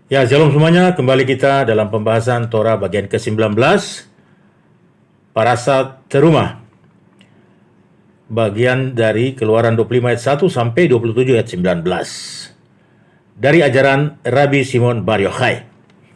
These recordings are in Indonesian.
Ya, shalom semuanya. Kembali kita dalam pembahasan Torah bagian ke-19, Parasat Terumah. Bagian dari Keluaran 25 ayat 1 sampai 27 ayat 19. Dari ajaran Rabbi Simon Bar Yochai.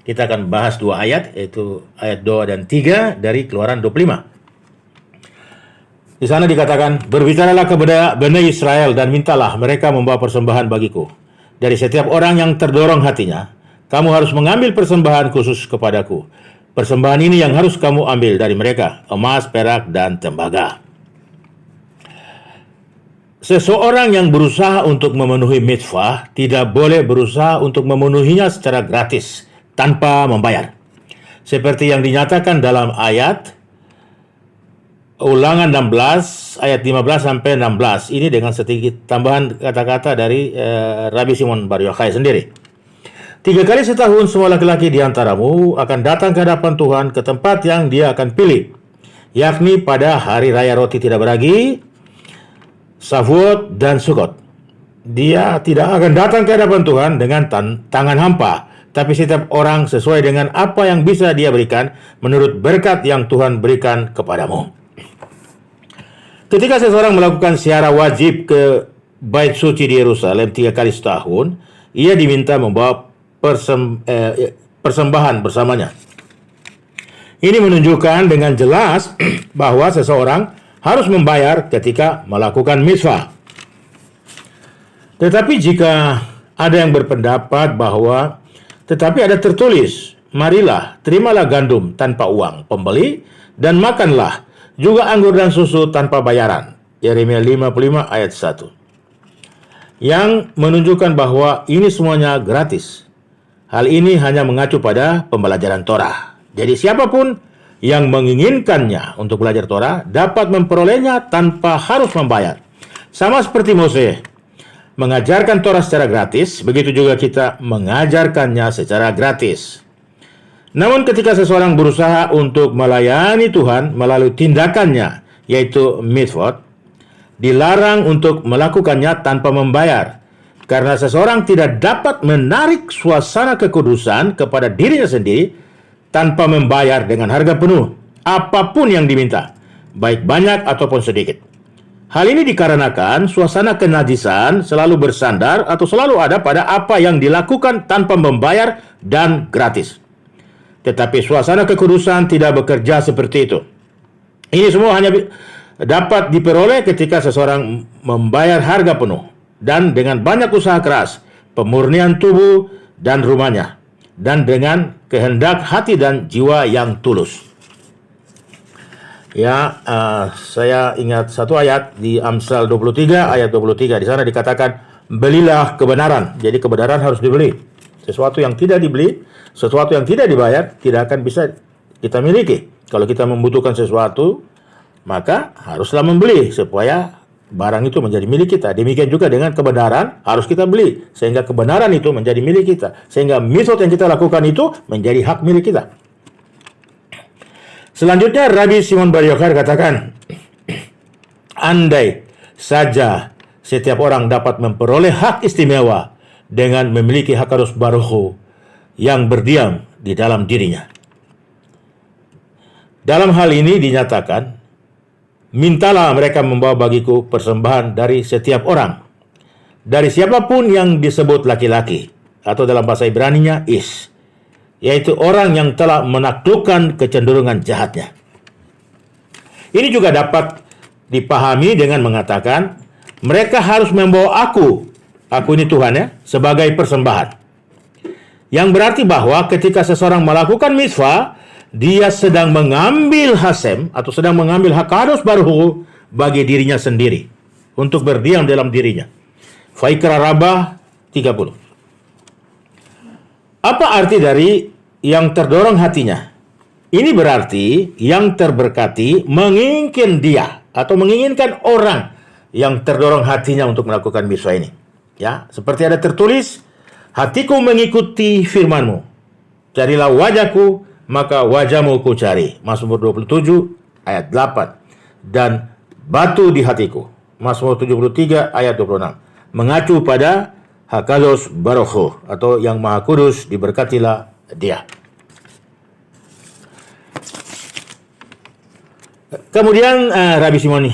Kita akan bahas dua ayat, yaitu ayat 2 dan 3 dari Keluaran 25. Di sana dikatakan, berbicaralah kepada Bani Israel dan mintalah mereka membawa persembahan bagiku. Dari setiap orang yang terdorong hatinya, kamu harus mengambil persembahan khusus kepadaku. Persembahan ini yang harus kamu ambil dari mereka, emas, perak, dan tembaga. Seseorang yang berusaha untuk memenuhi mitzvah tidak boleh berusaha untuk memenuhinya secara gratis, tanpa membayar. Seperti yang dinyatakan dalam ayat Ulangan 16, ayat 15 sampai 16. Ini dengan sedikit tambahan kata-kata dari Rabbi Simon Bar Yochai sendiri. 3 kali setahun semua laki-laki di antaramu akan datang ke hadapan Tuhan ke tempat yang dia akan pilih, yakni pada hari raya roti tidak beragi, Shavuot dan Sukkot. Dia tidak akan datang ke hadapan Tuhan dengan tangan hampa, tapi setiap orang sesuai dengan apa yang bisa dia berikan menurut berkat yang Tuhan berikan kepadamu. Ketika seseorang melakukan ziarah wajib ke Bait Suci di Yerusalem 3 kali setahun, ia diminta membawa persembahan bersamanya. Ini menunjukkan dengan jelas bahwa seseorang harus membayar ketika melakukan mitzvah. Tetapi jika ada yang berpendapat bahwa tetapi ada tertulis, marilah, terimalah gandum tanpa uang pembeli dan makanlah juga anggur dan susu tanpa bayaran. Yeremia 55 ayat 1. Yang menunjukkan bahwa ini semuanya gratis. Hal ini hanya mengacu pada pembelajaran Torah. Jadi siapapun yang menginginkannya untuk belajar Torah dapat memperolehnya tanpa harus membayar. Sama seperti Mose mengajarkan Torah secara gratis, begitu juga kita mengajarkannya secara gratis. Namun ketika seseorang berusaha untuk melayani Tuhan melalui tindakannya, yaitu mitzvot, dilarang untuk melakukannya tanpa membayar. Karena seseorang tidak dapat menarik suasana kekudusan kepada dirinya sendiri tanpa membayar dengan harga penuh apapun yang diminta, baik banyak ataupun sedikit. Hal ini dikarenakan suasana kenajisan selalu bersandar atau selalu ada pada apa yang dilakukan tanpa membayar dan gratis. Tetapi suasana kekudusan tidak bekerja seperti itu. Ini semua hanya dapat diperoleh ketika seseorang membayar harga penuh dan dengan banyak usaha keras, pemurnian tubuh dan rumahnya, dan dengan kehendak hati dan jiwa yang tulus. Ya, saya ingat satu ayat di Amsal 23 ayat 23. Di sana dikatakan, belilah kebenaran. Jadi kebenaran harus dibeli. Sesuatu yang tidak dibeli, sesuatu yang tidak dibayar, tidak akan bisa kita miliki. Kalau kita membutuhkan sesuatu, maka haruslah membeli supaya barang itu menjadi milik kita. Demikian juga dengan kebenaran harus kita beli, sehingga kebenaran itu menjadi milik kita, sehingga mitzvot yang kita lakukan itu menjadi hak milik kita. Selanjutnya Rabbi Simon Bar Yochai katakan, andai saja setiap orang dapat memperoleh hak istimewa dengan memiliki HaKadosh Baruch Hu yang berdiam di dalam dirinya. Dalam hal ini dinyatakan, mintalah mereka membawa bagiku persembahan dari setiap orang, dari siapapun yang disebut laki-laki, atau dalam bahasa Ibraninya is, yaitu orang yang telah menaklukkan kecenderungan jahatnya. Ini juga dapat dipahami dengan mengatakan, mereka harus membawa aku ini Tuhan ya, sebagai persembahan. Yang berarti bahwa ketika seseorang melakukan mitzvah, dia sedang mengambil hasem atau sedang mengambil HaKadosh Baruch Hu bagi dirinya sendiri untuk berdiam dalam dirinya. Vaikra Rabbah 30. Apa arti dari yang terdorong hatinya? Ini berarti yang terberkati menginginkan dia atau menginginkan orang yang terdorong hatinya untuk melakukan mitzvah ini. Ya, seperti ada tertulis, hatiku mengikuti firman-Mu. Carilah wajahku, maka wajahmu ku cari. Mazmur 27 ayat 8. Dan batu di hatiku. Mazmur 73 ayat 26. Mengacu pada Hakadosh Baruch Hu, atau yang Maha Kudus diberkatilah Dia. Kemudian Rabbi Shimon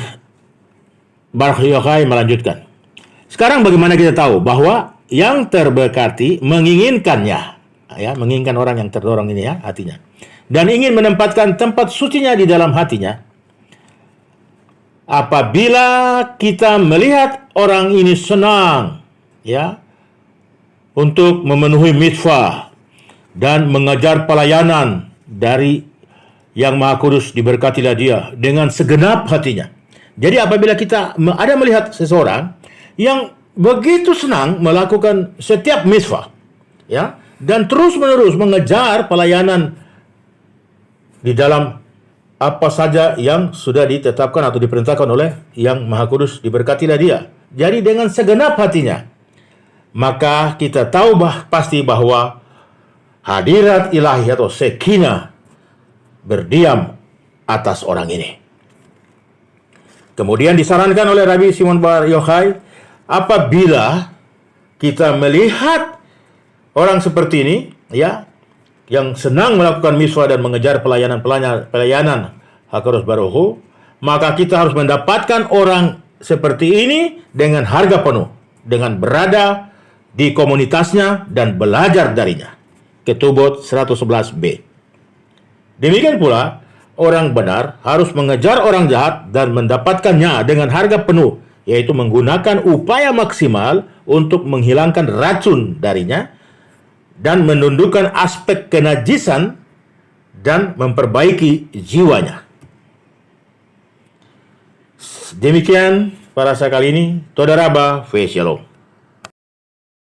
Bar Yochai melanjutkan. Sekarang bagaimana kita tahu bahwa yang terberkati menginginkannya, ya, menginginkan orang yang terdorong ini, ya, hatinya, dan ingin menempatkan tempat sucinya di dalam hatinya. Apabila kita melihat orang ini senang, ya, untuk memenuhi mitzvah dan mengajar pelayanan dari Yang Maha Kudus diberkatilah Dia dengan segenap hatinya. Jadi apabila kita ada melihat seseorang yang begitu senang melakukan setiap mitzvah, ya, dan terus-menerus mengejar pelayanan di dalam apa saja yang sudah ditetapkan atau diperintahkan oleh Yang Maha Kudus diberkatilah Dia. Jadi dengan segenap hatinya, maka kita tahu pasti bahwa hadirat ilahi atau Shekinah berdiam atas orang ini. Kemudian disarankan oleh Rabbi Shimon Bar Yochai, apabila kita melihat orang seperti ini, ya, yang senang melakukan mitzvah dan mengejar pelayanan Hakadosh Baruch Hu, maka kita harus mendapatkan orang seperti ini dengan harga penuh, dengan berada di komunitasnya dan belajar darinya. Ketubot 111b. Demikian pula, orang benar harus mengejar orang jahat dan mendapatkannya dengan harga penuh, yaitu menggunakan upaya maksimal untuk menghilangkan racun darinya dan menundukkan aspek kenajisan dan memperbaiki jiwanya. Demikian para kali ini, Toda Rabba, Shalom.